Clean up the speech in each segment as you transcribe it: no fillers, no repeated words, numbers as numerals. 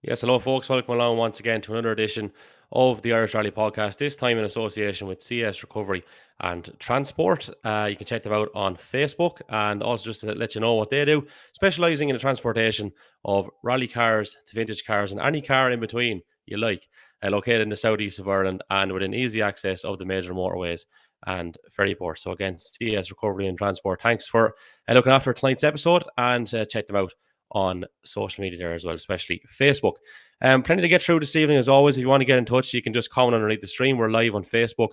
Yes, hello folks, welcome along once again to another edition of the Irish Rally podcast, this time in association with CS Recovery and Transport. You can check them out on Facebook, and also just to let you know what they do, specialising in the transportation of rally cars to vintage cars and any car in between you like, located in the southeast of Ireland and within easy access of the major motorways and ferry ports. So again, CS Recovery and Transport, thanks for looking after tonight's episode, and check them out on social media there as well, especially Facebook. Plenty to get through this evening. As always, if you want to get in touch, you can just comment underneath the stream. We're live on Facebook,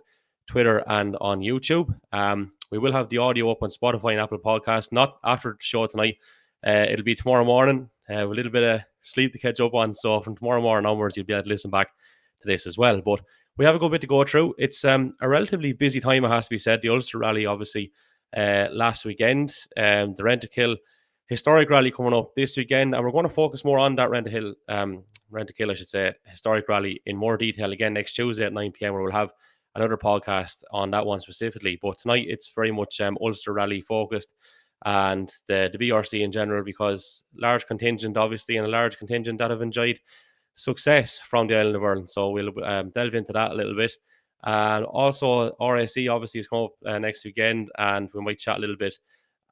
Twitter, and on YouTube. We will have the audio up on Spotify and Apple Podcasts, not after the show tonight. It'll be tomorrow morning, with a little bit of sleep to catch up on. So from tomorrow morning onwards, you'll be able to listen back to this as well. But we have a good bit to go through. It's a relatively busy time, it has to be said. The Ulster Rally, obviously, last weekend. The Rent-A-Kill historic rally coming up this weekend, and we're going to focus more on that Rent-A-Kill, I should say, historic rally in more detail again next Tuesday at 9 p.m, where we'll have another podcast on that one specifically. But tonight it's very much Ulster Rally focused, and the BRC in general, because large contingent obviously, and a large contingent that have enjoyed success from the island of Ireland. So we'll delve into that a little bit. And also RAC obviously is coming up next weekend, and we might chat a little bit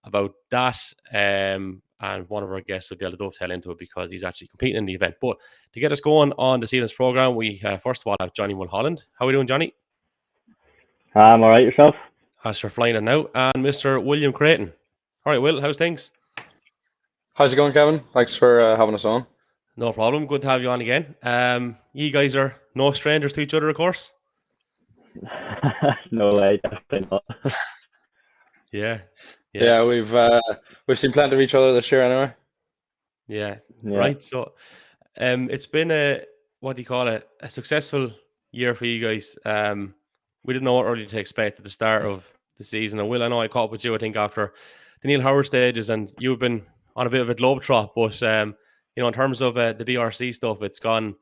about that, and one of our guests will be able to dovetail into it because he's actually competing in the event. But to get us going on this evening's programme, we first of all have Johnnie Mulholland. How are we doing, Johnny? I'm all right, yourself? As you're flying in now. And Mr. William Creighton. All right, Will, how's things? How's it going, Kevin? Thanks for having us on. No problem. Good to have you on again. You guys are no strangers to each other, of course? No way, definitely not. Yeah, we've seen plenty of each other this year anyway. Yeah. Right. So it's been a successful year for you guys. We didn't know what really to expect at the start of the season. And Will, I know I caught up with you, I think, after the Neil Howard stages, and you've been on a bit of a globetrot, but in terms of the BRC stuff, it's gone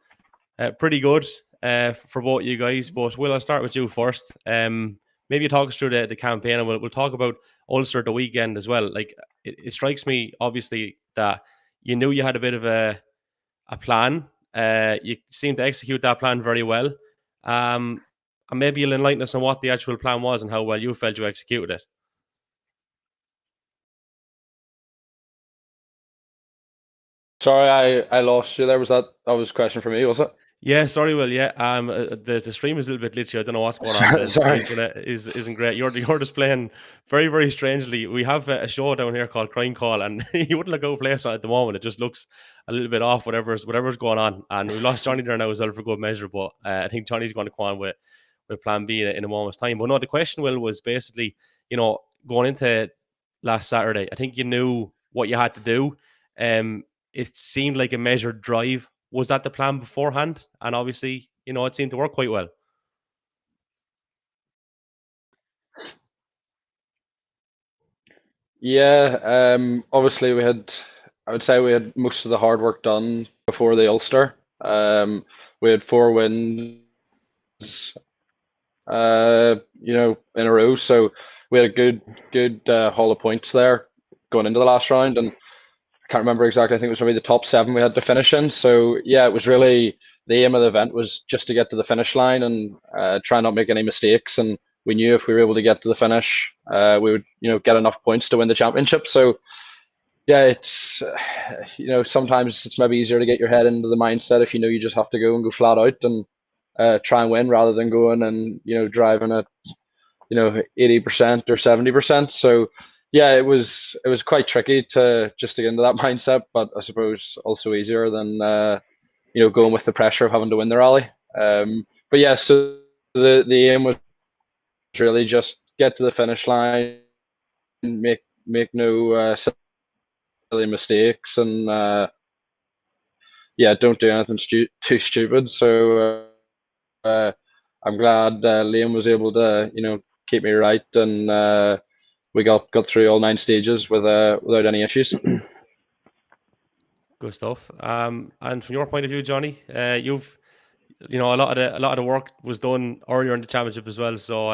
pretty good for both you guys. But Will, I'll start with you first. Maybe you talk us through the campaign, and we'll talk about Ulster the weekend as well. Like it strikes me, obviously, that you knew you had a bit of a plan. You seemed to execute that plan very well. And maybe you'll enlighten us on what the actual plan was and how well you felt you executed it. Sorry, I lost you there. That was a question for me, was it? Yeah, sorry, Will. Yeah, the stream is a little bit glitchy. I don't know what's going on. Sorry, the internet isn't great. You're displaying very, very strangely. We have a show down here called Crime Call, and you wouldn't look out of place at the moment. It just looks a little bit off, whatever's going on. And we lost Johnny there now as well for good measure. But I think Johnny's going to come on with Plan B in a moment's time. But no, the question, Will, was basically, going into last Saturday, I think you knew what you had to do. It seemed like a measured drive. Was that the plan beforehand? And obviously, it seemed to work quite well. Yeah, obviously I would say we had most of the hard work done before the Ulster. We had 4 wins, in a row. So we had a good haul of points there going into the last round, and I can't remember exactly. I think it was maybe the top 7 we had to finish in. So yeah, it was really the aim of the event was just to get to the finish line and try not make any mistakes. And we knew if we were able to get to the finish, we would get enough points to win the championship. So yeah, it's sometimes it's maybe easier to get your head into the mindset if you just have to go flat out and try and win rather than going and driving at 80% or 70%. So yeah, it was quite tricky to get into that mindset, but I suppose also easier than going with the pressure of having to win the rally. But yeah, so the aim was really just get to the finish line, make no silly mistakes, and don't do anything too stupid. So I'm glad Liam was able to keep me right, and we got through all 9 stages without any issues. Good stuff. And from your point of view, Johnny, you've a lot of the work was done earlier in the championship as well. So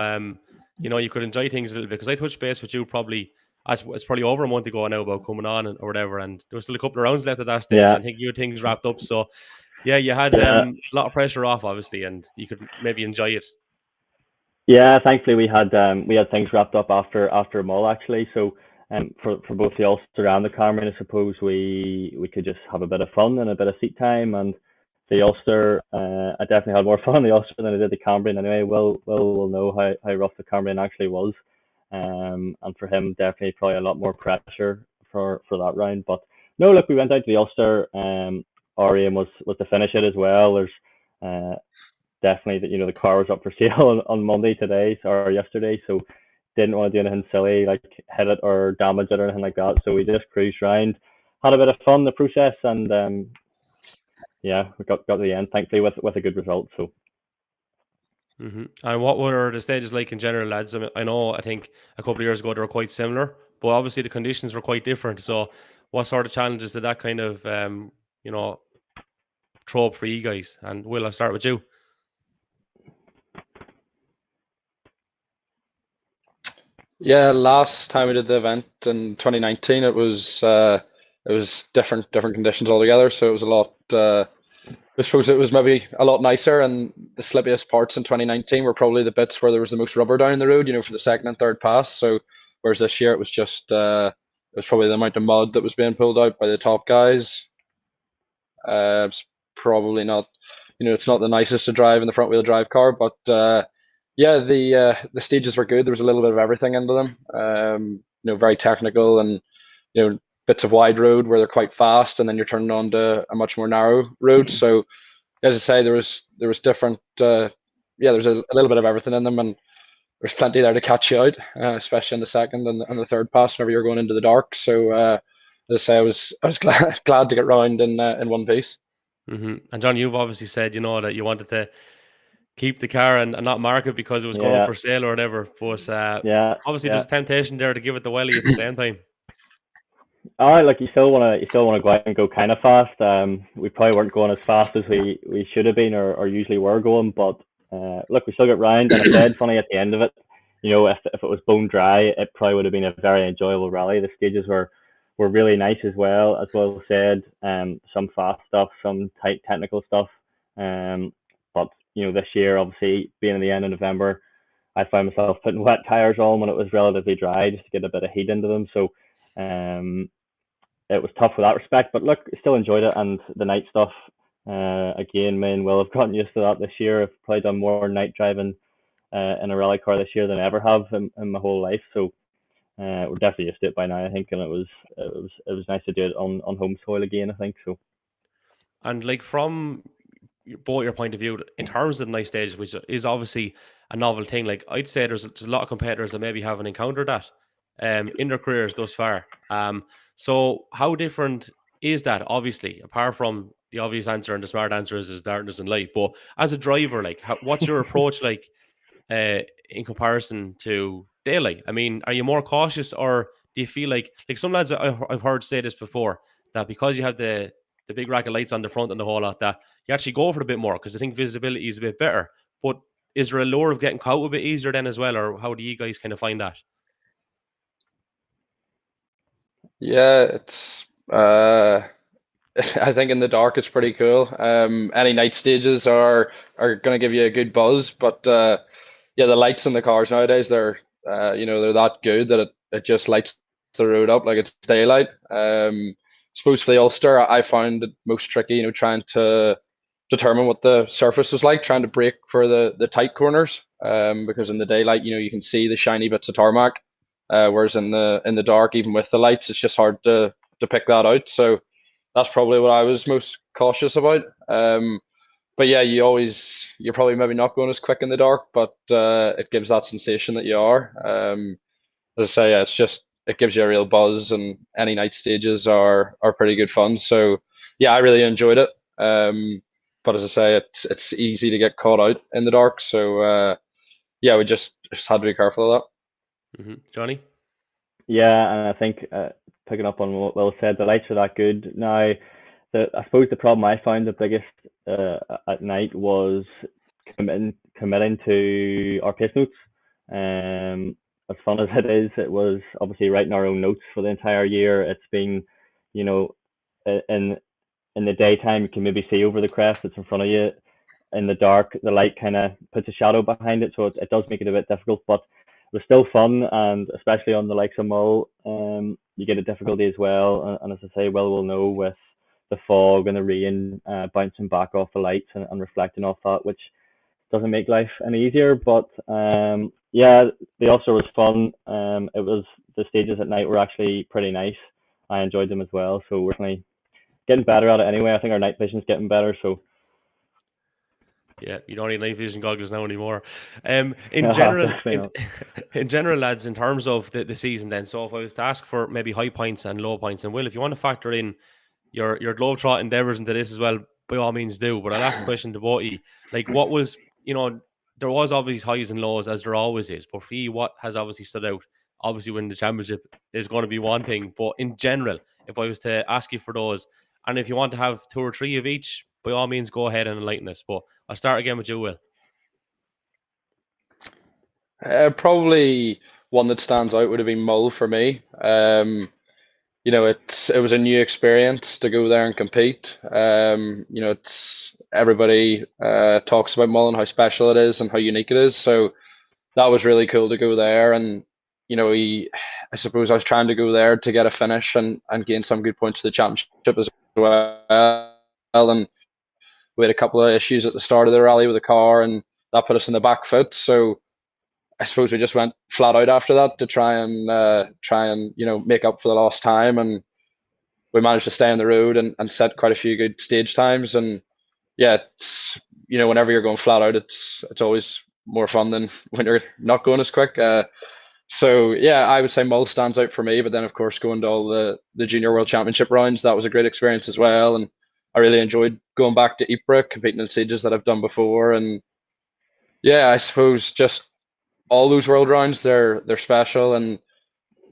you could enjoy things a little bit, because I touched base with you probably. It's probably over a month ago now about coming on or whatever, and there was still a couple of rounds left at that stage. Yeah. I think you had things wrapped up, so Yeah, you had Yeah. a lot of pressure off, obviously, and you could maybe enjoy it. Yeah, thankfully we had things wrapped up after Mull actually. So for both the Ulster and the Cameron, I suppose we could just have a bit of fun and a bit of seat time. And the Ulster, I definitely had more fun on the Ulster than I did the Cameron. Anyway, will know how rough the Cameron actually was. And for him, definitely probably a lot more pressure for that round. But no, look, we went out to the Ulster. Our aim was to finish it as well. There's definitely that the car was up for sale on Monday today or yesterday, so didn't want to do anything silly like hit it or damage it or anything like that. So we just cruised around, had a bit of fun in the process, and yeah, we got to the end thankfully with a good result. So And what were the stages like in general, lads? I know, I think a couple of years ago they were quite similar, but obviously the conditions were quite different. So, what sort of challenges did that kind of, throw up for you guys? And Will, I'll start with you. Yeah, last time we did the event in 2019, it was different conditions altogether. So it was a lot. I suppose it was maybe a lot nicer, and the slippiest parts in 2019 were probably the bits where there was the most rubber down the road, for the second and third pass. So whereas this year it was just it was probably the amount of mud that was being pulled out by the top guys. It's probably not, it's not the nicest to drive in the front wheel drive car, but yeah, the stages were good. There was a little bit of everything into them. Very technical, and bits of wide road where they're quite fast, and then you're turning on to a much more narrow road. So as I say, there was different. Yeah, there's a little bit of everything in them, and there's plenty there to catch you out, especially in the second and the third pass whenever you're going into the dark. So as I say, I was glad to get round in one piece. And John, you've obviously said that you wanted to keep the car and not mark it because it was going up yeah, for sale or whatever. But obviously, yeah. there's a temptation there to give it the welly at the same time. All right, like you still want to go out and go kind of fast. We probably weren't going as fast as we should have been or usually were going, but look, we still got round. And I said, funny at the end of it, if it was bone dry, it probably would have been a very enjoyable rally. The stages were really nice as well. As well said, some fast stuff, some tight technical stuff. But this year, obviously being in the end of November, I found myself putting wet tires on when it was relatively dry just to get a bit of heat into them. So um, it was tough with that respect, but look, still enjoyed it. And the night stuff, again, me and Will have gotten used to that this year. I've probably done more night driving in a rally car this year than I ever have in my whole life. So we're definitely used to it by now, I think, and it was nice to do it on home soil again, I think. So And like from both your point of view, in terms of the night stages, which is obviously a novel thing, like I'd say there's a lot of competitors that maybe haven't encountered that in their careers thus far. So how different is that? Obviously, apart from the obvious answer and the smart answer is darkness and light. But as a driver, like, what's your approach like in comparison to daylight? I mean, are you more cautious, or do you feel like some lads I've heard say this before, that because you have the big rack of lights on the front and the whole lot, that you actually go for it a bit more because I think visibility is a bit better. But is there a lure of getting caught a bit easier then as well, or how do you guys kind of find that? Yeah, it's I think in the dark it's pretty cool. Any night stages are going to give you a good buzz, but yeah, the lights in the cars nowadays, they're that good that it just lights the road up like it's daylight. Suppose for the Ulster, I found it most tricky, trying to determine what the surface was like, trying to brake for the tight corners. Because in the daylight, you can see the shiny bits of tarmac, whereas in the dark, even with the lights, it's just hard to pick that out. So that's probably what I was most cautious about. But yeah, you're probably maybe not going as quick in the dark, but it gives that sensation that you are. As I say, yeah, it gives you a real buzz, and any night stages are pretty good fun. So yeah, I really enjoyed it. But as I say, it's easy to get caught out in the dark. So yeah, we just had to be careful of Johnny? yeah, and I think picking up on what Will said, the lights are that good now. I suppose the problem I found the biggest at night was committing to our pace notes. As fun as it is, it was obviously writing our own notes for the entire year. It's been, in in the daytime you can maybe see over the crest that's in front of you. In the dark, the light kind of puts a shadow behind it, so it does make it a bit difficult. But it was still fun, and especially on the likes of Mull, you get a difficulty as well. And as I say, Will know with the fog and the rain bouncing back off the lights and reflecting off that, which doesn't make life any easier. But yeah, the Ulster was fun. It was the stages at night were actually pretty nice. I enjoyed them as well. So we're definitely getting better at it anyway. I think our night vision's getting better. So yeah, you don't need night vision goggles now anymore. In general, in general, lads, in terms of the season, then. So if I was to ask for maybe high points and low points, and Will, if you want to factor in your globetrot endeavours into this as well, by all means do. But I'll ask the question to both of you. Like, what was, there was obviously highs and lows, as there always is. But for you, what has obviously stood out? Obviously, winning the championship is going to be one thing. But in general, if I was to ask you for those, and if you want to have 2 or 3 of each, by all means, go ahead and enlighten us. But I'll start again with you, Will. Probably one that stands out would have been Mull for me. It was a new experience to go there and compete. It's everybody talks about Mull and how special it is and how unique it is. So that was really cool to go there. And I suppose I was trying to go there to get a finish and gain some good points to the championship as well. And we had a couple of issues at the start of the rally with the car, and that put us in the back foot. So I suppose we just went flat out after that to try and make up for the lost time, and we managed to stay on the road and set quite a few good stage times. And yeah, it's whenever you're going flat out, it's always more fun than when you're not going as quick. So yeah, I would say Mull stands out for me. But then of course going to all the Junior World Championship rounds, that was a great experience as well, and I really enjoyed going back to Ypres, competing in stages that I've done before. And yeah, I suppose just all those world rounds, they're special, and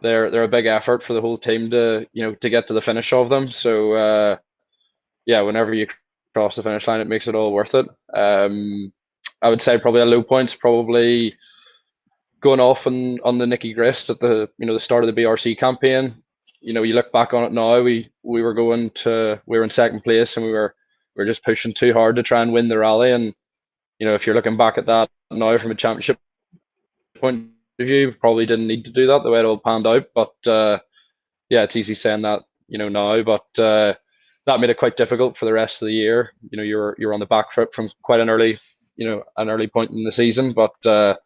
they're a big effort for the whole team to get to the finish of them. So yeah, whenever you cross the finish line, it makes it all worth it. I would say probably a low points, probably going off on the Nicky Grist at the the start of the BRC campaign. You look back on it now, we were in second place, and we were just pushing too hard to try and win the rally. And if you're looking back at that now from a championship point of view, probably didn't need to do that the way it all panned out. But yeah, it's easy saying that now, but that made it quite difficult for the rest of the year. You're on the back foot from quite an early point in the season. But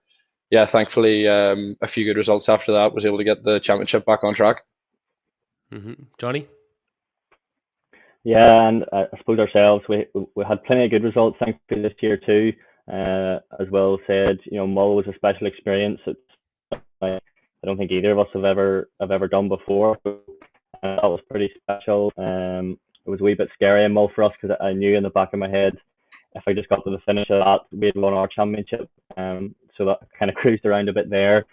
yeah, thankfully a few good results after that, was able to get the championship back on track. Johnny? Yeah, and I suppose ourselves, we had plenty of good results thankfully this year too. As Will said, Mull was a special experience. I don't think either of us have ever done before. That was pretty special. It was a wee bit scary in Mull for us, because I knew in the back of my head, if I just got to the finish of that, we'd won our championship. So that kind of cruised around a bit there.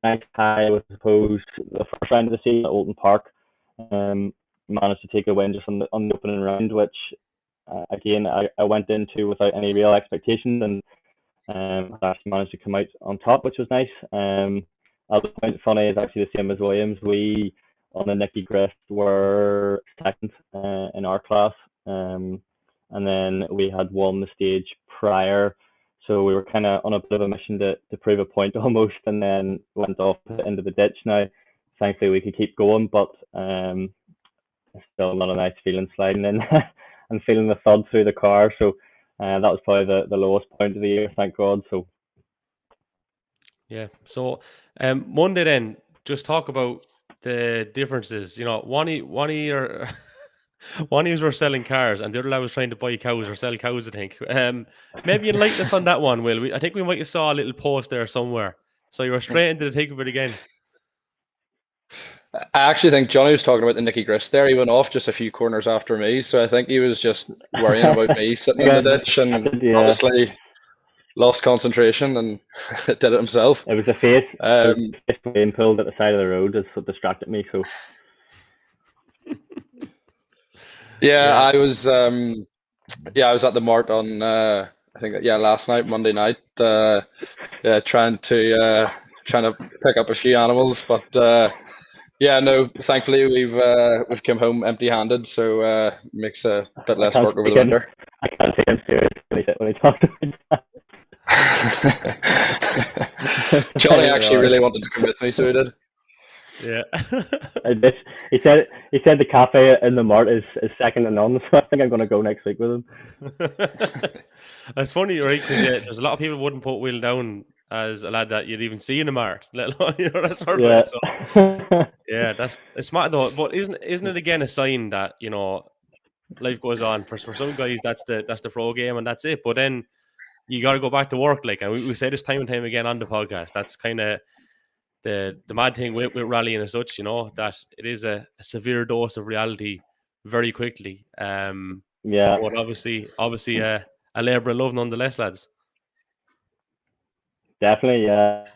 Next high was, I suppose, the first round of the season at Oulton Park. Managed to take a win just on the opening round, which again I went into without any real expectations, and actually managed to come out on top, which was nice. The point funny is actually the same as Williams. We on the Nicky Grist were second in our class, and then we had won the stage prior. So we were kind of on a bit of a mission to prove a point almost, and then went off into the ditch. Now, thankfully, we could keep going, but still not a nice feeling sliding in and feeling the thud through the car. So that was probably the lowest point of the year, thank God. So yeah. So Monday then, just talk about the differences. One of you were selling cars, and the other lad was trying to buy cows or sell cows, I think. Maybe enlighten us on that one, Will. I think we might have saw a little post there somewhere. So you were straight into the thick of it again. I actually think Johnny was talking about the Nicky Grist there. He went off just a few corners after me, so I think he was just worrying about me sitting in the ditch, and obviously lost concentration and did it himself. It was a face being pulled at the side of the road that's what distracted me. So yeah, I was at the Mart on I think last night, Monday night, trying to pick up a few animals, but Yeah, no. Thankfully, we've come home empty-handed, so makes a bit I less can't work over take the him. winter. I can't take him serious when he talks about that. Johnny There actually are. really wanted to come with me, so he did. Yeah. He said the cafe in the mart is second to none, so I think I'm going to go next week with him. It's funny, right? Because there's a lot of people wouldn't put Will down as a lad that you'd even see in the mart, let alone that sort of way. Yeah. So yeah, it's smart though. But isn't it again a sign that life goes on? For some guys, that's the pro game and that's it. But then you got to go back to work, like, and we say this time and time again on the podcast. That's kind of the mad thing with rallying as such, that it is a severe dose of reality very quickly. Yeah, But obviously, a labour of love nonetheless, lads. definitely. Yeah.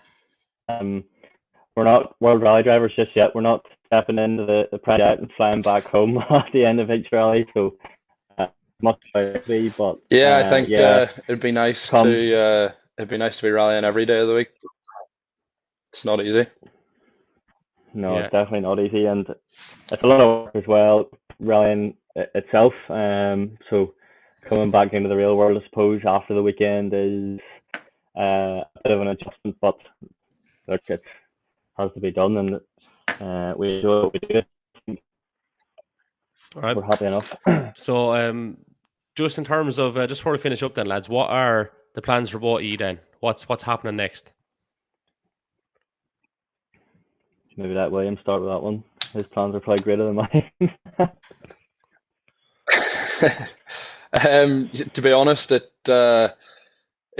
We're not World Rally drivers just yet. We're not stepping into the project and flying back home at the end of each rally. So much be, but Yeah, I think yeah, it'd be nice come. to be rallying every day of the week. It's not easy. No, Yeah. it's definitely not easy, and it's a lot of work as well, rallying itself. So coming back into the real world, I suppose, after the weekend is a bit of an adjustment, but look, it has to be done, and we do it. We do it. All right. We're happy enough. So, just in terms of just before we finish up, then, lads, what are the plans for both E then? What's happening next? Maybe let William start with that one. His plans are probably greater than mine. To be honest, it's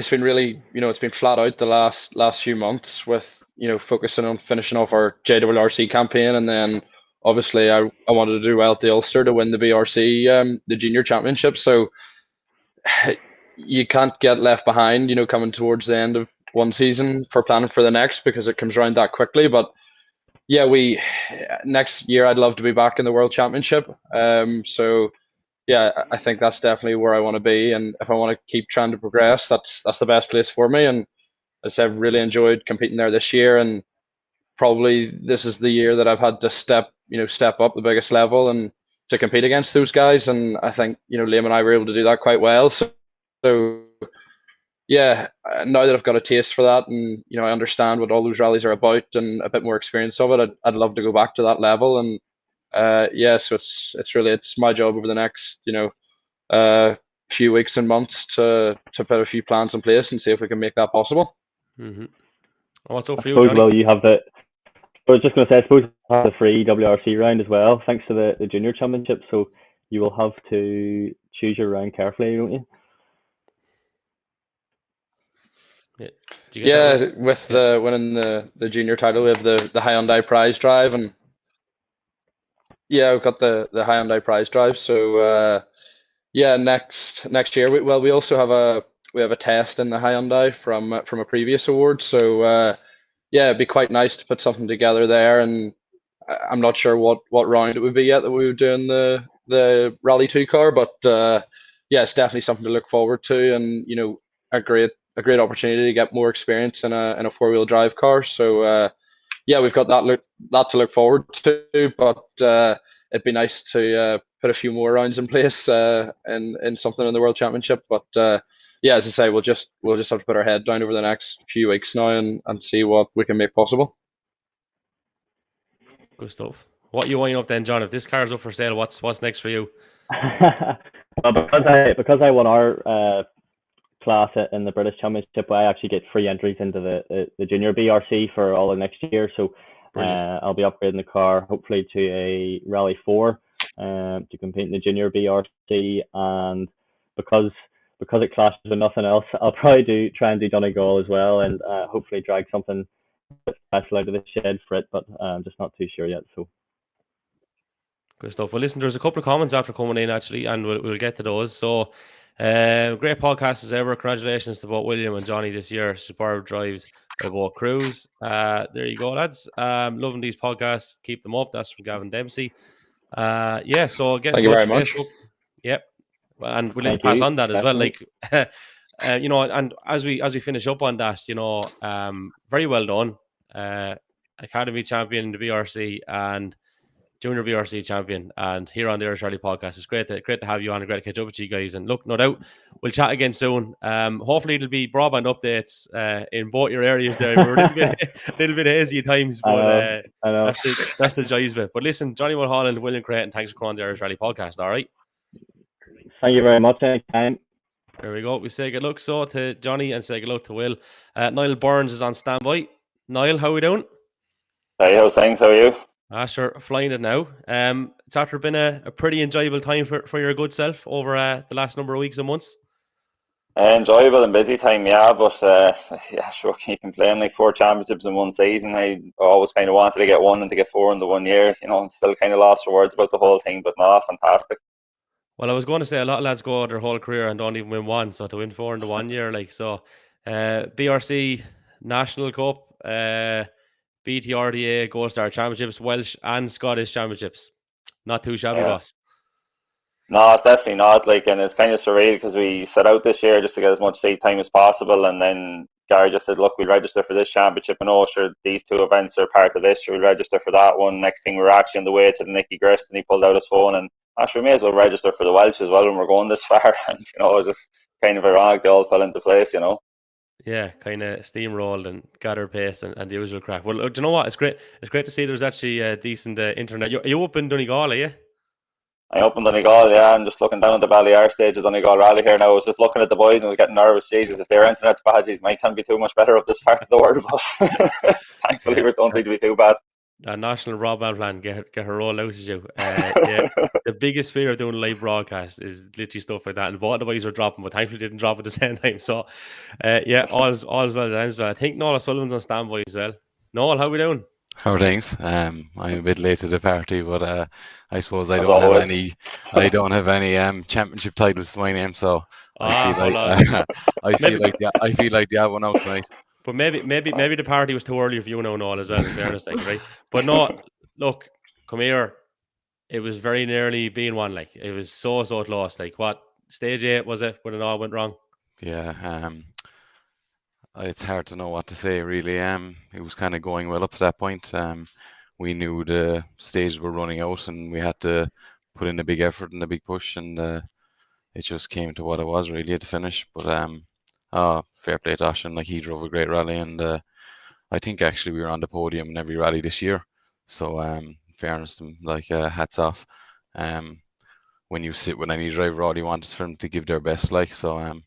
been really, it's been flat out the last few months with, focusing on finishing off our JWRC campaign, and then obviously I wanted to do well at the Ulster to win the BRC, the junior championship. So you can't get left behind, coming towards the end of one season for planning for the next, because it comes around that quickly. But yeah, next year I'd love to be back in the World Championship. So yeah, I think that's definitely where I want to be, and if I want to keep trying to progress, that's the best place for me. And as I've really enjoyed competing there this year, and probably this is the year that I've had to step up the biggest level and to compete against those guys. And I think Liam and I were able to do that quite well. So yeah, now that I've got a taste for that, and I understand what all those rallies are about and a bit more experience of it, I'd love to go back to that level. And yeah, so it's my job over the next few weeks and months to put a few plans in place and see if we can make that possible. Mm-hmm. What's up I for you, suppose, Johnny? well, you have the. I was just going to say, I suppose you have the free WRC round as well, thanks to the junior championship. So you will have to choose your round carefully, don't you? Yeah. Do you get that Yeah, one? with Yeah. winning the junior title, we have the Hyundai prize drive, and yeah, we've got the Hyundai prize drive. So yeah, next year, we also have a test in the Hyundai from a previous award. So yeah, it'd be quite nice to put something together there. And I'm not sure what round it would be yet that we would do in the Rally 2 car, but yeah, it's definitely something to look forward to, and a great opportunity to get more experience in a four-wheel drive car. So yeah, we've got that to look forward to, but it'd be nice to put a few more rounds in place in something in the World Championship. But yeah, as I say, we'll just have to put our head down over the next few weeks now and see what we can make possible. Good stuff. What you winding up then, John? If this car's up for sale, what's next for you? Well, because I won our class in the British Championship, I actually get free entries into the junior BRC for all of next year. So I'll be upgrading the car hopefully to a Rally 4 to compete in the junior BRC, and because it clashes with nothing else, I'll probably try and do Donegal as well, and hopefully drag something special out of the shed for it, but I'm just not too sure yet. So good stuff. Well, listen, there's a couple of comments after coming in actually, and we'll get to those. So great podcast as ever. Congratulations to both William and Johnny this year. Superb drives by both crews. There you go, lads. Loving these podcasts. Keep them up. That's from Gavin Dempsey. Yeah, so get in Thank you touch. very much. Facebook. Yep. And we'll need to thank pass you, on that as definitely. well. Like and as we finish up on that, very well done. Academy champion in the BRC and Junior BRC champion, and here on the Irish Rally podcast. It's great to have you on and great to catch up with you guys. And look, no doubt we'll chat again soon. Hopefully it'll be broadband updates in both your areas there. We're a little bit hazy at times, but I know. that's the joys of it. But listen, Johnnie Mulholland, William Creighton, thanks for coming on the Irish Rally podcast. All right. Thank you very much. Anytime. There we go. We say good luck to Johnny and say good luck to Will. Niall Burns is on standby. Niall, how are we doing? Hey, how's things? How are you? Sure, flying it now. It's after been a pretty enjoyable time for your good self over the last number of weeks and months. Enjoyable and busy time, yeah, but yeah, sure, can you complain? Like 4 championships in one season. I always kind of wanted to get 1 and to get 4 in the 1 year. You know, I'm still kind of lost for words about the whole thing, but no, fantastic. Well, I was going to say a lot of lads go out their whole career and don't even win 1, so to win 4 in the 1 year, like so. BRC National Cup, BTRDA Gold Star Championships, Welsh and Scottish Championships. Not too shabby, boss. No, it's definitely not. Like, and it's kind of surreal because we set out this year just to get as much seat time as possible, and then Gary just said, "Look, we'll register for this championship, and sure, these 2 events are part of this. Sure, we'll register for that one." Next thing, we were actually on the way to the Nicky Grist, and he pulled out his phone, and actually, we may as well register for the Welsh as well when we're going this far. And it was just kind of ironic; they all fell into place, Yeah, kind of steamrolled and gathered pace and the usual crack. Well, do you know what? It's great. It's great to see there's actually a decent internet. You up in Donegal, are you? I'm up in Donegal, yeah. I'm just looking down at the Ballyar stage of Donegal Rally here now. I was just looking at the boys and I was getting nervous. Jesus, if their internet's bad, geez, mine can't be too much better up this part of the world. But thankfully, we don't seem to be too bad. That national broadband plan, get her rolled out as you. Yeah, the biggest fear of doing a live broadcast is literally stuff like that. And both the boys are dropping, but thankfully didn't drop at the same time. So, yeah, all's well that ends well. I think Noel Sullivan's on standby as well. Noel, how are we doing? How are things? I'm a bit late to the party, but I suppose I don't have any championship titles to my name, so I feel like they have one out tonight. But maybe the party was too early for you now, Noel, as well, in fairness, like, right? But no, look, come here. It was very nearly being one, like it was so close. Like what stage 8 was it when it all went wrong? Yeah, it's hard to know what to say really. It was kind of going well up to that point. We knew the stages were running out and we had to put in a big effort and a big push, and it just came to what it was really at the finish. But fair play to Ashen, like he drove a great rally, and I think actually we were on the podium in every rally this year. So in fairness to him, like hats off. When you sit with any driver, all you want is for them to give their best, like so.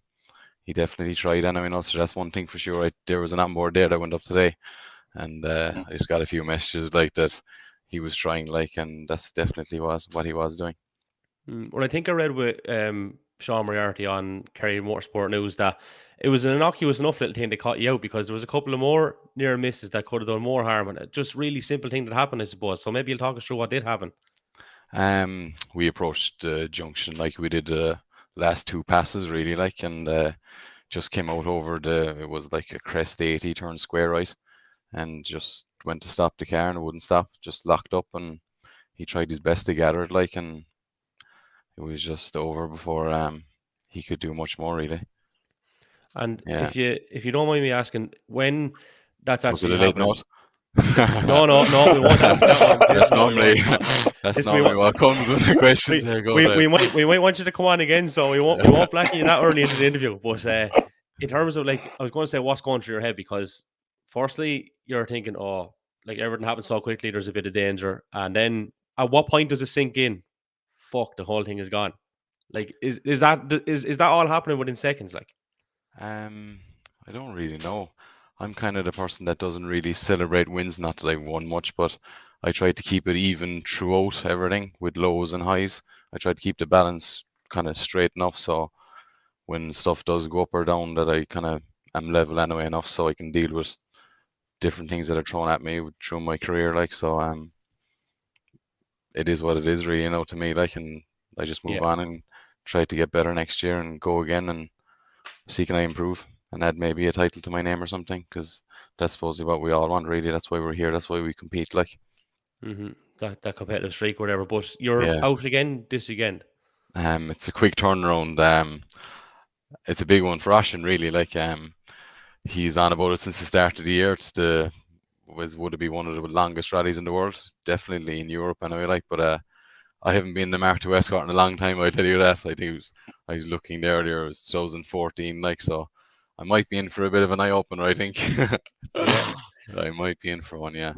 He definitely tried, and I mean, also that's one thing for sure. There was an onboard there that went up today, and I just got a few messages like that he was trying, like, and that's definitely was what he was doing. Well, I think I read with Sean Moriarty on Kerry Motorsport News that it was an innocuous enough little thing that caught you out because there was a couple of more near misses that could have done more harm, and just really simple thing that happened, I suppose. So maybe you'll talk us through what did happen. We approached the junction like we did the last 2 passes, really, like, and just came out over it was like a crest 80, turned square right, and just went to stop the car and it wouldn't stop, just locked up, and he tried his best to gather it, like, and it was just over before he could do much more, really. And yeah. if you don't mind me asking, when that's actually was it a late note? No, we won't ask that one. That's normally what comes with the question. We might want you to come on again, so we won't blacken you that early into the interview. But in terms of, like, I was going to say what's going through your head, because firstly you're thinking, oh, like everything happens so quickly, there's a bit of danger, and then at what point does it sink in? Fuck, the whole thing is gone. Like, is that all happening within seconds? Like, I don't really know. I'm kind of the person that doesn't really celebrate wins, not that I've won much, but I try to keep it even throughout everything with lows and highs. I try to keep the balance kind of straight enough, so when stuff does go up or down, that I kind of am level anyway enough so I can deal with different things that are thrown at me through my career, like, so it is what it is, really, to me, like, and I just move on and try to get better next year and go again and see can I improve and add maybe a title to my name or something, because that's supposedly what we all want, really. That's why we're here. That's why we compete, like. That competitive streak, or whatever. But you're out again this weekend. It's a quick turnaround. It's a big one for Ashen, really. Like, he's on about it since the start of the year. It's would it be one of the longest rallies in the world? Definitely in Europe anyway. Like, but I haven't been to Mark to Westcott in a long time. I tell you that. I think I was looking there. It was 2014. Like, so I might be in for a bit of an eye opener. I think. Yeah. I might be in for one. Yeah.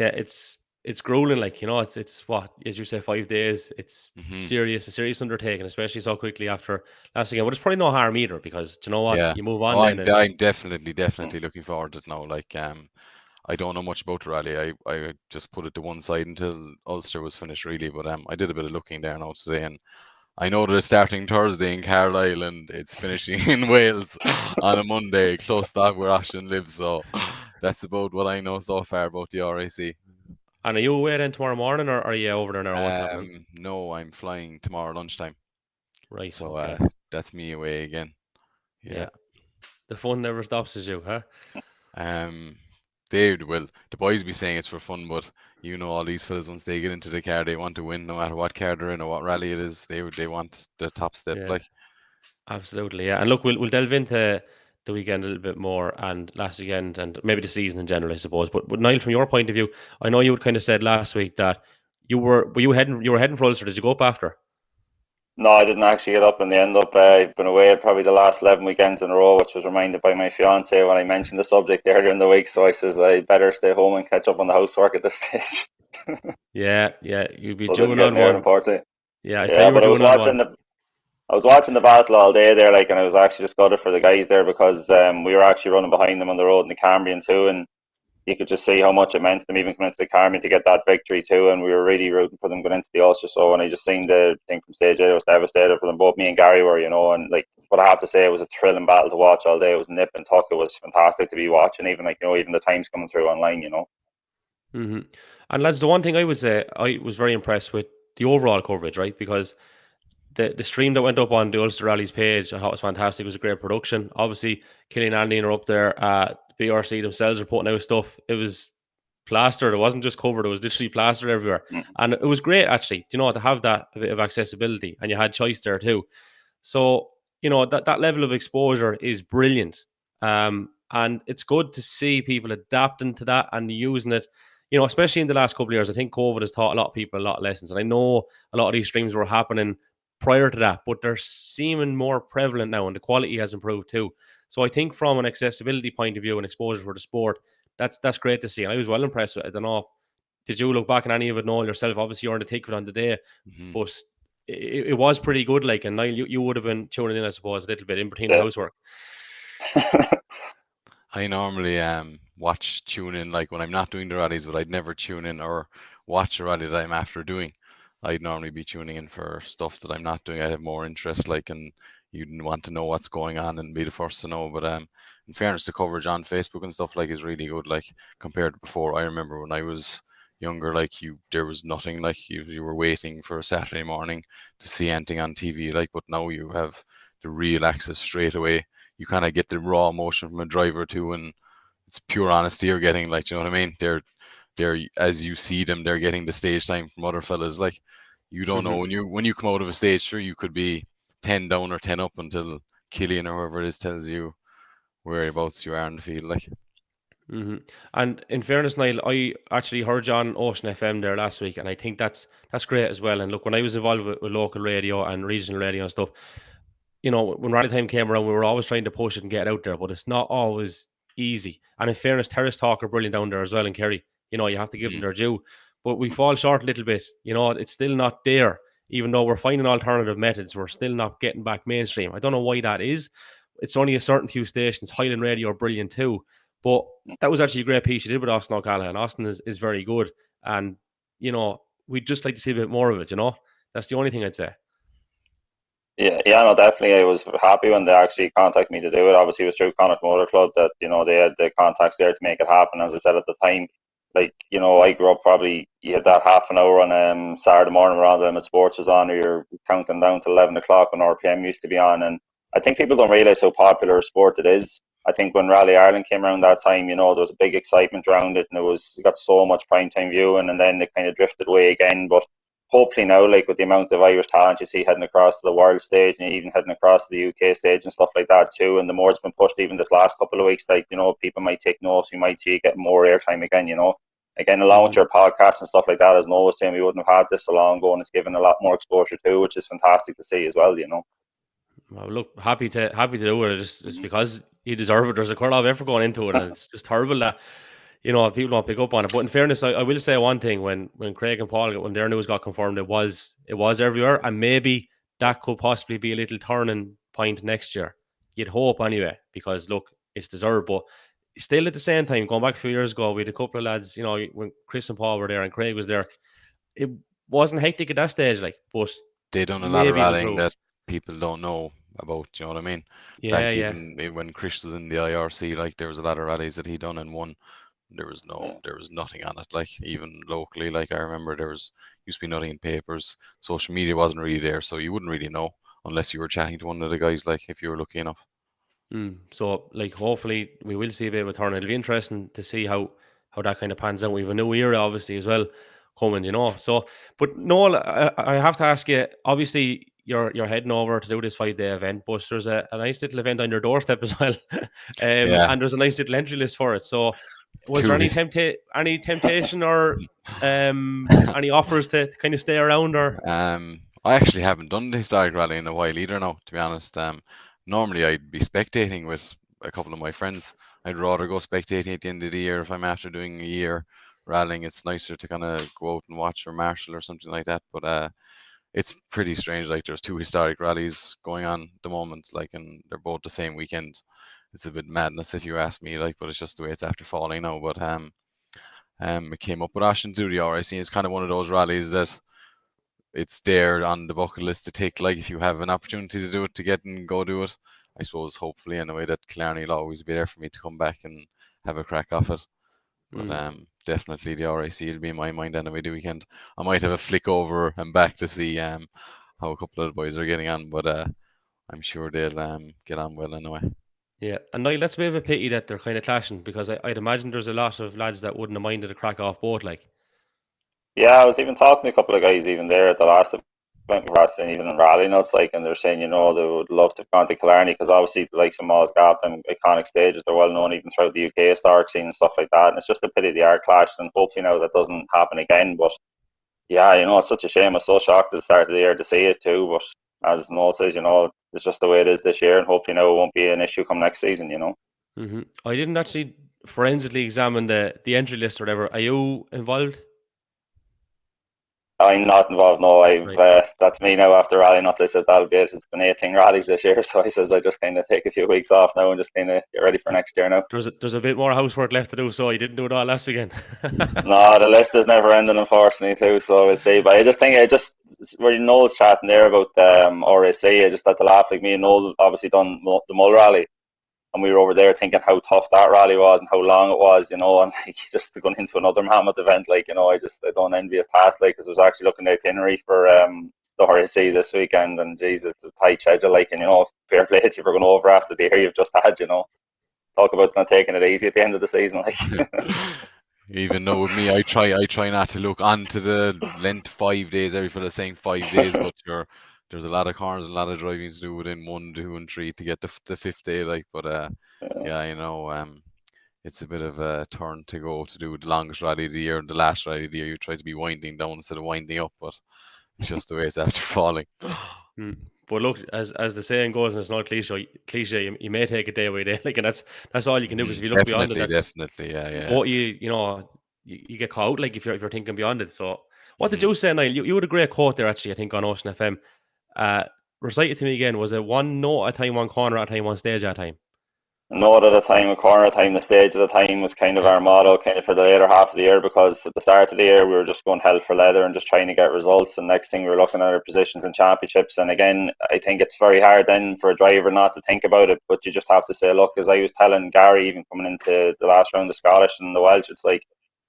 Yeah, it's grueling. Like, you know, it's what, as you say, 5 days. It's Hmm. a serious undertaking, especially so quickly after last weekend. But it's probably no harm either, because do you know what, Yeah. you move on Oh, then, and I'm definitely looking forward to it now. Like, I don't know much about the rally. I just put it to one side until Ulster was finished, really. But I did a bit of looking there now today, and I know that it's starting Thursday in Carlisle and it's finishing in Wales on a Monday, close to where Ashton lives. So that's about what I know so far about the RAC. are you away then tomorrow morning, or are you over there now? What's happening? No, I'm flying tomorrow lunchtime. Right. So Okay. that's me away again. Yeah. Yeah. The fun never stops, as you, huh? The boys be saying it's for fun, but you know all these fellas, once they get into the car, they want to win, no matter what car they're in or what rally it is. They want the top step. Yeah. Like, Absolutely, yeah. And look, we'll delve into the weekend a little bit more, and last weekend, and maybe the season in general, I suppose. But Niall, from your point of view, I know you had kind of said last week that you were heading for Ulster. Did you go up after? No, I didn't actually get up in the end up. I've been away probably the last 11 weekends in a row, which was reminded by my fiance when I mentioned the subject earlier in the week. So I says I better stay home and catch up on the housework at this stage. Yeah, you'd be So I didn't doing get on near it, one. unfortunately. Yeah, I'd say Yeah, you were but doing on one. I was watching the battle all day there, like, and I was actually just gutted for the guys there because we were actually running behind them on the road in the Cambrian too, and you could just see how much it meant to them even coming into the Cambrian to get that victory too, and we were really rooting for them going into the Ulster. So when I just seen the thing from stage 8, I was devastated for them. Both me and Gary were, you know, and like, but I have to say it was a thrilling battle to watch all day. It was nip and tuck. It was fantastic to be watching, even like, you know, even the times coming through online, you know. Hmm. And lads, the one thing I would say, I was very impressed with the overall coverage, right? Because the stream that went up on the Ulster Rally's page, I thought was fantastic. It was a great production. Obviously, Killian and Andy are up there. BRC themselves are putting out stuff. It was plastered. It wasn't just covered. It was literally plastered everywhere. Mm. And it was great, actually, you know, to have that a bit of accessibility. And you had choice there too. So, you know, that level of exposure is brilliant. And it's good to see people adapting to that and using it, you know, especially in the last couple of years. I think COVID has taught a lot of people a lot of lessons. And I know a lot of these streams were happening prior to that, but they're seeming more prevalent now, and the quality has improved too. So I think from an accessibility point of view and exposure for the sport, that's great to see. And I was well impressed with it. I don't know, did you look back on any of it, Noel, yourself? Obviously, you're on the thick of it on the day, mhm. but it was pretty good. Like, and Niall, you would have been tuning in, I suppose, a little bit in between the Yeah. housework. I normally tune in like when I'm not doing the rallies, but I'd never tune in or watch a rally that I'm after doing. I'd normally be tuning in for stuff that I'm not doing. I'd have more interest, like, and you'd want to know what's going on and be the first to know. But in fairness, the coverage on Facebook and stuff like is really good. Like, compared to before, I remember when I was younger, like, there was nothing, like, you were waiting for a Saturday morning to see anything on TV. Like, but now you have the real access straight away. You kind of get the raw emotion from a driver too, and it's pure honesty you're getting. Like, you know what I mean? They're as you see them, they're getting the stage time from other fellas. Like, you don't know when you come out of a stage, sure, you could be 10 down or 10 up until Killian or whoever it is tells you whereabouts you are in the field. Like, And in fairness, Niall, I actually heard you on Ocean FM there last week, and I think that's great as well. And look, when I was involved with local radio and regional radio and stuff, you know, when rally time came around, we were always trying to push it and get it out there, but it's not always easy. And in fairness, Terrace Talk are brilliant down there as well in Kerry. You know, you have to give them their due, but we fall short a little bit. You know, it's still not there, even though we're finding alternative methods. We're still not getting back mainstream. I don't know why that is. It's only a certain few stations. Highland Radio are brilliant too, but that was actually a great piece you did with Austin O'Callaghan. Austin is very good, and you know, we'd just like to see a bit more of it. You know, that's the only thing I'd say. Yeah, no, definitely. I was happy when they actually contacted me to do it. Obviously, it was through Connacht Motor Club that, you know, they had the contacts there to make it happen. As I said at the time, like, you know, I grew up probably, you had that half an hour on Saturday morning around when sports was on, or you're counting down to 11 o'clock when RPM used to be on. And I think people don't realise how popular a sport it is. I think when Rally Ireland came around that time, you know, there was a big excitement around it, and it got so much primetime viewing, and then it kind of drifted away again. But hopefully now, like with the amount of Irish talent you see heading across to the world stage and even heading across to the UK stage and stuff like that too, and the more it's been pushed even this last couple of weeks, like, you know, people might take notes, we might see it get more airtime again, you know. Again, along with your podcast and stuff like that, as Noel was saying, we wouldn't have had this so long ago, and it's given a lot more exposure too, which is fantastic to see as well, you know. Well, look, happy to do it. Just because you deserve it. There's a lot of effort going into it, and it's just horrible that, you know, people don't pick up on it. But in fairness, I will say one thing: when Craig and Paul, when their news got confirmed, it was everywhere, and maybe that could possibly be a little turning point next year. You'd hope anyway, because look, it's deserved. But still, at the same time, going back a few years ago, we had a couple of lads, you know, when Chris and Paul were there and Craig was there, it wasn't hectic at that stage, like, but they done a lot of rallying that people don't know about, you know what I mean? Yeah, like even when Chris was in the IRC, like there was a lot of rallies that he done and won. There was nothing on it, like even locally, like I remember there used to be nothing in papers. Social media wasn't really there, so you wouldn't really know unless you were chatting to one of the guys, like if you were lucky enough. So like hopefully we will see a bit of a turn. It'll be interesting to see how that kind of pans out. We have a new era obviously as well coming, you know. So, but Noel, I have to ask you, obviously you're heading over to do this 5-day event, but there's a nice little event on your doorstep as well. And there's a nice little entry list for it. So was there any temptation or any offers to kind of stay around, or I actually haven't done the historic rally in a while either now, to be honest. Normally I'd be spectating with a couple of my friends. I'd rather go spectating at the end of the year if I'm after doing a year rallying. It's nicer to kind of go out and watch or marshal or something like that. But it's pretty strange. Like there's 2 historic rallies going on at the moment, like, and they're both the same weekend. It's a bit madness if you ask me, like, but it's just the way it's after falling now. But it came up with Ashton to do the RIC. It's kind of one of those rallies that it's there on the bucket list to take, like if you have an opportunity to do it, to get and go do it. I suppose hopefully anyway that Killarney will always be there for me to come back and have a crack off it. But definitely the RIC will be in my mind anyway the weekend. I might have a flick over and back to see how a couple of the boys are getting on, but I'm sure they'll get on well anyway. Yeah, and Niall, that's a bit of a pity that they're kind of clashing, because I'd imagine there's a lot of lads that wouldn't have minded a crack off both, like. Yeah, I was even talking to a couple of guys even there at the last event, and even in Raleigh, and it's like, and they're saying, you know, they would love to have gone to Killarney because obviously, like some Malls Gap and iconic stages, they're well known even throughout the UK historic scene and stuff like that. And it's just a pity they are clashed, and hopefully now that doesn't happen again. But yeah, you know, it's such a shame. I was so shocked at the start of the year to see it too. But as Noel says, you know, it's just the way it is this year, and hopefully now it won't be an issue come next season, you know. I didn't actually forensically examine the entry list or whatever. Are you involved? I'm not involved, no. That's me now after rally nuts. I said that'll be it. It's been 18 rallies this year, so I says I just kind of take a few weeks off now and just kind of get ready for next year now. There's a bit more housework left to do, so you didn't do it all last weekend. No, the list is never ending, unfortunately, too. So we'll see. But I just think where Noel's chatting there about RAC, I just had to laugh. Like me and Noel obviously done the Mull Rally, and we were over there thinking how tough that rally was and how long it was, you know, and like just going into another mammoth event, like, you know, I don't envy his task, like, because I was actually looking at the itinerary for the RAC this weekend, and geez, it's a tight schedule, like, and you know, fair play to you for going over after the year you've just had, you know. Talk about not taking it easy at the end of the season, like. Even though with me, I try not to look onto the length 5 days. Every fella's saying 5 days, but there's a lot of corners, a lot of driving to do within 1, 2, and 3 to get the 5th day. Like, but yeah, you know, it's a bit of a turn to go to do the longest rally of the year, the last rally of the year. You try to be winding down instead of winding up, but it's just the way it's after falling. But look, as the saying goes, and it's not cliche, you may take a day away day, like, and that's all you can do. Because if you look beyond it, definitely, yeah. But you know, you get caught out, like, if you're thinking beyond it. So, what did you say, Niall? You had a great quote there, actually, I think, on Ocean FM. Recite it to me again. Was it 1 note at a time, 1 corner at a time, 1 stage at a time? Note at a time, a corner at a time, the stage at a time was kind of our motto kind of for the later half of the year, because at the start of the year we were just going hell for leather and just trying to get results, and next thing we were looking at our positions in championships. And again, I think it's very hard then for a driver not to think about it, but you just have to say, look, as I was telling Gary even coming into the last round of Scottish and the Welsh, it's like,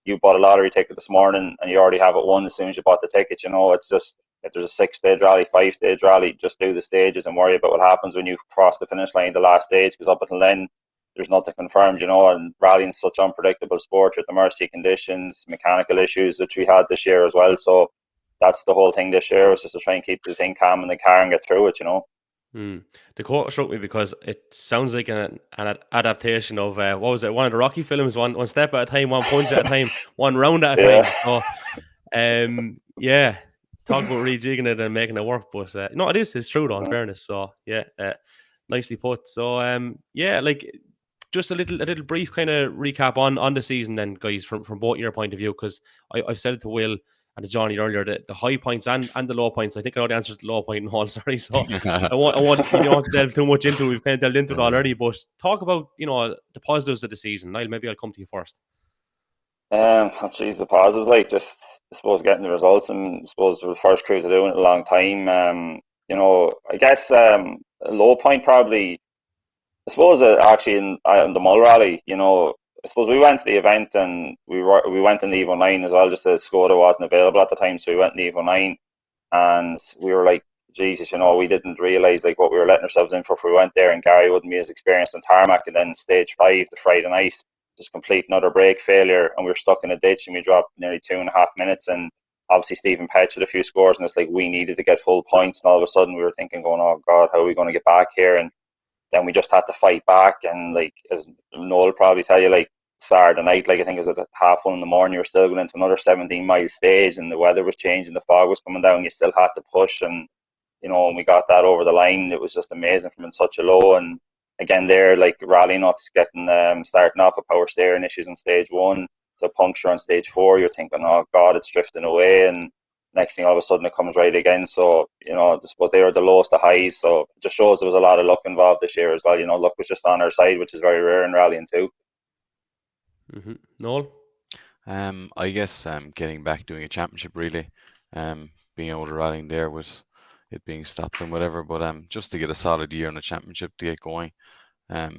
you bought a lottery ticket this morning and you already have it won as soon as you bought the ticket, you know. It's just, if there's a 6-stage rally, 5-stage rally, just do the stages and worry about what happens when you cross the finish line, the last stage, because up until then there's nothing confirmed, you know. And rallying's such unpredictable sport with the mercy conditions, mechanical issues that we had this year as well. So that's the whole thing this year, was just to try and keep the thing calm in the car and get through it, you know. The quote struck me because it sounds like an adaptation of what was it? One of the Rocky films. One step at a time, one punch at a time, one round at a time. So, yeah, talk about rejigging it and making it work. But no, it's true though. In fairness, so yeah, nicely put. So yeah, like just a little brief kind of recap on the season then, guys, from both your point of view, because I've said it to Will and to Johnny earlier, the high points and the low points. I think I know the answer to the low point, Noel, sorry. So I want you don't to delve too much into it. We've kind of delved into it already, but talk about, the positives of the season. Niall, maybe I'll come to you first. Geez, the positives, like, just, I suppose, getting the results, and I suppose we're the first crew to do it in a long time. I guess a low point probably, I suppose, actually in the Mull Rally, I suppose we went to the event and we went in the Evo 9 as well, just as Skoda wasn't available at the time, so we went in the Evo 9, and we were like, Jesus, we didn't realise like what we were letting ourselves in for if we went there, and Gary wouldn't be as experienced on tarmac, and then stage 5, the Friday night, just complete another brake failure, and we were stuck in a ditch, and we dropped nearly 2.5 minutes, and obviously Stephen Petch had a few scores, and it's like we needed to get full points, and all of a sudden we were thinking, going, oh God, how are we going to get back here? And then we just had to fight back, and like, as Noel probably tell you, like, Saturday night, like, I think it was at 1:30 in the morning, you were still going into another 17-mile stage, and the weather was changing, the fog was coming down, you still had to push, and when we got that over the line, it was just amazing from in such a low. And again there, like, rally nuts getting starting off with power steering issues on stage 1 to puncture on stage 4, you're thinking, oh God, it's drifting away, and next thing all of a sudden it comes right again. So I suppose they were the lowest of highs, so it just shows there was a lot of luck involved this year as well. Luck was just on our side, which is very rare in rallying too. Noel? I guess getting back doing a championship, really, being out of rallying there with it being stopped and whatever, but just to get a solid year on a championship to get going.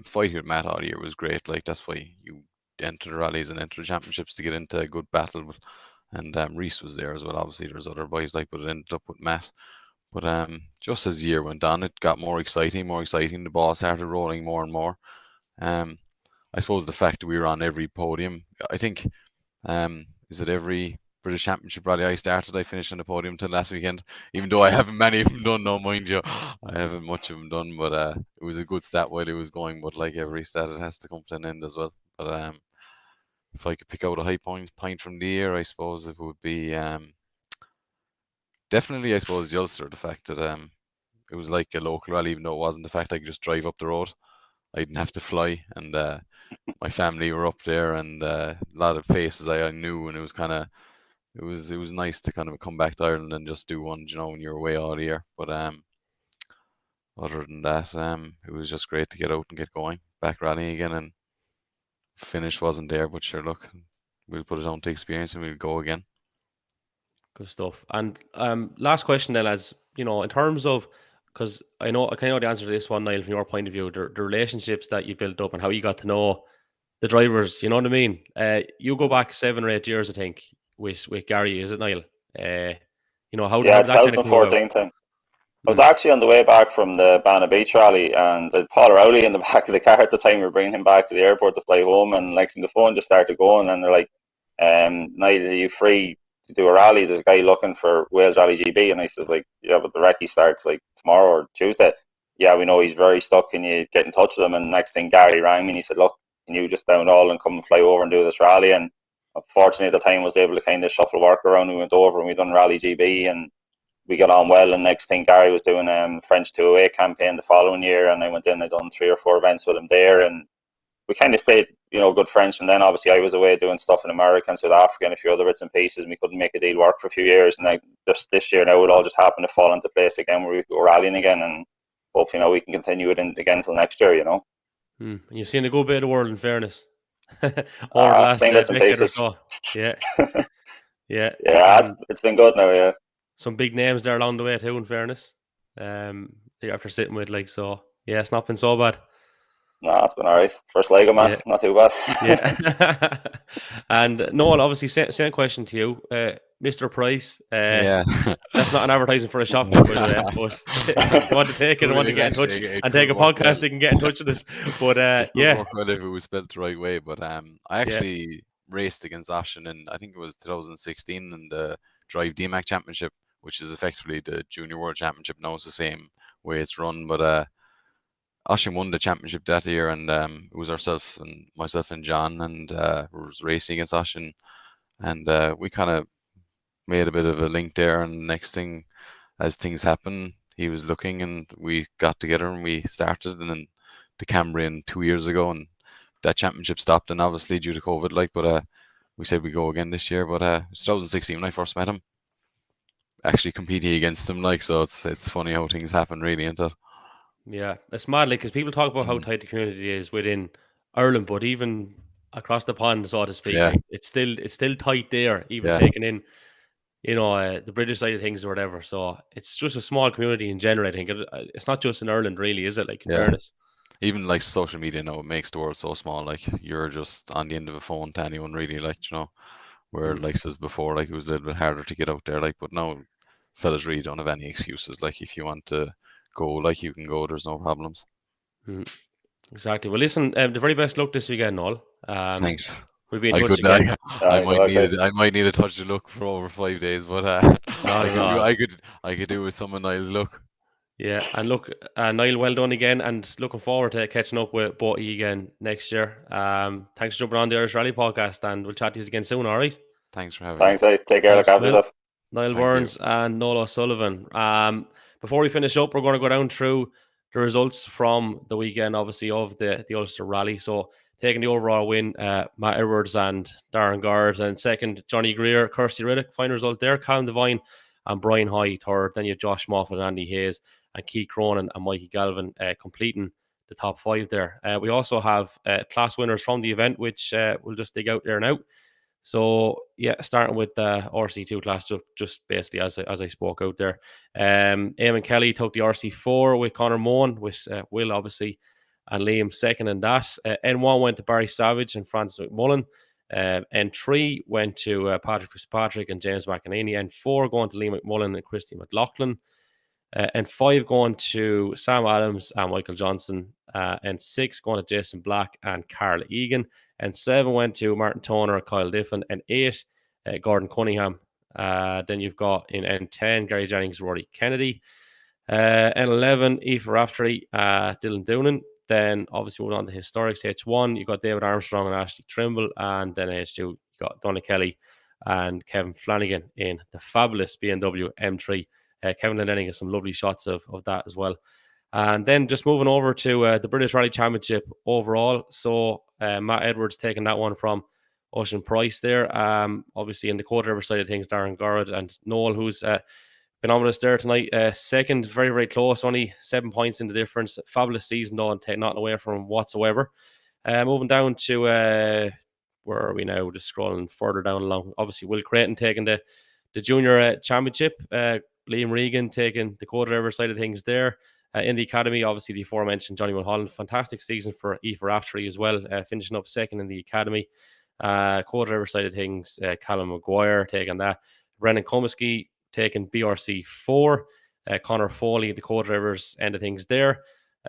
Fighting with Matt all year was great. Like, that's why you enter the rallies and enter the championships, to get into a good battle. And Reese was there as well. Obviously there's other boys, like, but it ended up with Matt. But just as the year went on, it got more exciting. The ball started rolling more and more. I suppose the fact that we were on every podium, I think, is it every British Championship rally I started, I finished on the podium till last weekend, even though I haven't many of them done, no, mind you. I haven't much of them done, but it was a good stat while it was going, but like every stat, it has to come to an end as well. But if I could pick out a high point from the year, I suppose it would be definitely, I suppose, the Ulster, the fact that it was like a local rally, even though it wasn't. The fact I could just drive up the road, I didn't have to fly, and my family were up there, and a lot of faces I knew, and it was kind of, it was nice to kind of come back to Ireland and just do one, when you're away all year. But other than that, it was just great to get out and get going, back rallying again, and finish wasn't there, but sure, look, we'll put it down to experience and we'll go again. Good stuff. And last question then, as in terms of, because I kind of know the answer to this one, Niall, from your point of view, the relationships that you built up and how you got to know the drivers, you know what I mean? You go back 7 or 8 years, I think, with Gary, is it, Niall? How yeah, did that kind of 2014 time. I was actually on the way back from the Banna Beach rally, and Paul Rowley in the back of the car at the time. We were bringing him back to the airport to fly home, and the phone just started going, and they're like, Niall, are you free to do a rally? There's a guy looking for Wales Rally GB. And I says, like, yeah, but the recce starts like tomorrow or Tuesday. Yeah, we know he's very stuck. Can you get in touch with him? And next thing, Gary rang me and he said, look, can you just down all and come and fly over and do this rally? And unfortunately at the time I was able to kind of shuffle work around. We went over and we done Rally GB, and we got on well. And next thing, Gary was doing French 208 campaign the following year, and I went in, I done 3 or 4 events with him there, and we kind of stayed, good friends from then. Obviously I was away doing stuff in America and South Africa and a few other bits and pieces, and we couldn't make a deal work for a few years, and just this year now it all just happened to fall into place again, where we go rallying again, and hopefully now we can continue it again until next year. And you've seen a good bit of the world, in fairness. Over the last decade or so. Yeah. Yeah. Yeah, it's been good now, yeah. Some big names there along the way too, in fairness. After sitting with, like, so yeah, it's not been so bad. No, it's been alright. First leg, man, yeah. Not too bad. Yeah. And Noel, obviously, same question to you, Mr. Price. Yeah, that's not an advertising for a shop, by the way. But if you want to take it and want to get in touch and take a podcast, they can get in touch with us. But yeah, well, if it was spelled the right way. But I actually raced against Ashton in, I think it was 2016 in the Drive DMAC Championship, which is effectively the Junior World Championship now. It's the same way it's run, but Oisin won the championship that year, and it was myself and John, and was racing against Oisin, and we kind of made a bit of a link there. And next thing, as things happen, he was looking, and we got together and we started, and then the Cambrian 2 years ago, and that championship stopped, and obviously due to COVID, but we said we go again this year. But it's 2016 when I first met him, actually competing against him, so it's funny how things happen, really, isn't it? Yeah, it's mad, because people talk about how tight the community is within Ireland, but even across the pond, so to speak, it's still tight there, even taking in, the British side of things or whatever. So it's just a small community in general. I think it's not just in Ireland, really, is it? Like, in fairness. Even like social media now, it makes the world so small. Like, you're just on the end of a phone to anyone, really. Like, where like says before, like, it was a little bit harder to get out there. Like, but now fellas really don't have any excuses. Like, if you want to go, like, you can go. There's no problems. Exactly. Well, listen, the very best luck this weekend, Noel. Thanks. We'll be in touch again. I might need a touch of luck for over 5 days, but I could do with some of Niall's luck. Yeah, and look, Niall, well done again, and looking forward to catching up with both of you again next year. Thanks for jumping on the Irish Rally podcast, and we'll chat to you again soon, all right? Thanks for having me. Thanks, take care, look after yourself. Niall Burns and Noel O'Sullivan. Before we finish up, we're going to go down through the results from the weekend, obviously, of the Ulster Rally. So, taking the overall win, Matt Edwards and Darren Gard, and second, Johnny Greer, Kirsty Riddick. Final result there, Callum Devine and Brian Hoy third. Then you have Josh Moffat and Andy Hayes, and Keith Cronin and Mikey Galvin completing the top 5 there. We also have class winners from the event, which we'll just dig out there now. So, yeah, starting with the RC2 class, just basically as I spoke out there. Eamon Kelly took the RC4 with Conor Moan, with Will, obviously, and Liam second in that. N1 went to Barry Savage and Francis McMullen. N3 went to Patrick Fitzpatrick and James McEnany. N4 going to Liam McMullen and Christy McLaughlin. N5 going to Sam Adams and Michael Johnson. N6 going to Jason Black and Carl Egan. N7 went to Martin Toner, Kyle Diffin. N8, Gordon Cunningham. Then you've got in N10, Gary Jennings, Rory Kennedy. N11, Aoife Raftery, Dylan Doonan. Then obviously moving on to historics, H1, you got David Armstrong and Ashley Trimble. And then H2, you got Donna Kelly and Kevin Flanagan in the fabulous BMW M3. Kevin Lenning has some lovely shots of that as well. And then just moving over to the British Rally Championship overall. So Matt Edwards taking that one from Ocean Price there. Obviously in the quarter side of things, Darren Garrett and Noel, who's been on with us there tonight. Second, very, very close, only 7 points in the difference. Fabulous season though, and take nothing away from him whatsoever. Moving down to where are we now? Just scrolling further down along. Obviously, Will Creighton taking the junior championship. Liam Regan taking the quarter side of things there. In the academy, obviously the aforementioned Johnnie Mulholland. Fantastic season for Aoife Raftery as well, finishing up second in the academy. Quarter side of things, Callum Maguire taking that. Brendan Comiskey taking BRC 4. Connor Foley, the quarter end of things there.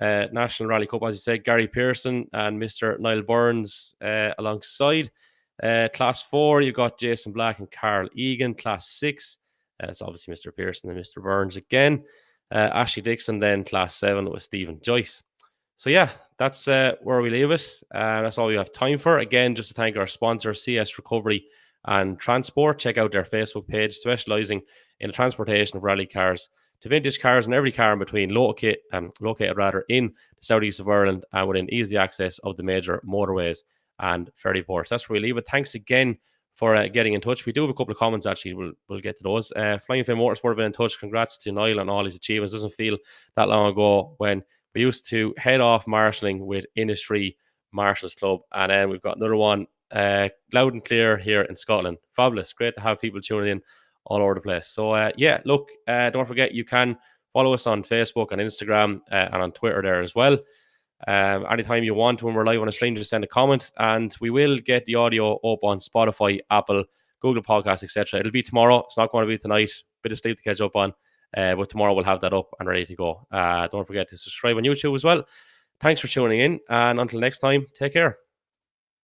National Rally Cup, as you said, Gary Pearson and Mr. Niall Burns alongside. Class 4, you've got Jason Black and Carl Egan. Class 6, it's obviously Mr. Pearson and Mr. Burns again. Ashley Dixon, then class 7 with Stephen Joyce. So yeah, that's where we leave it. That's all we have time for. Again, just to thank our sponsor, CS Recovery and Transport. Check out their Facebook page, specialising in the transportation of rally cars to vintage cars and every car in between, located in the southeast of Ireland and within easy access of the major motorways and ferry ports. That's where we leave it. Thanks again for getting in touch. We do have a couple of comments, actually. We'll get to those. Flying Fame Motorsport have been in touch. Congrats to Niall on all his achievements. Doesn't feel that long ago when we used to head off marshalling with Industry Marshals Club. And then we've got another one, loud and clear here in Scotland. Fabulous. Great to have people tuning in all over the place. So, yeah, look, don't forget you can follow us on Facebook and Instagram and on Twitter there as well. Anytime you want, when we're live on a stream, just send a comment, and we will get the audio up on Spotify, Apple, Google Podcasts, etc. It'll be tomorrow. It's not going to be tonight. Bit of sleep to catch up on, but tomorrow we'll have that up and ready to go. Don't forget to subscribe on YouTube as well. Thanks for tuning in, and until next time, take care.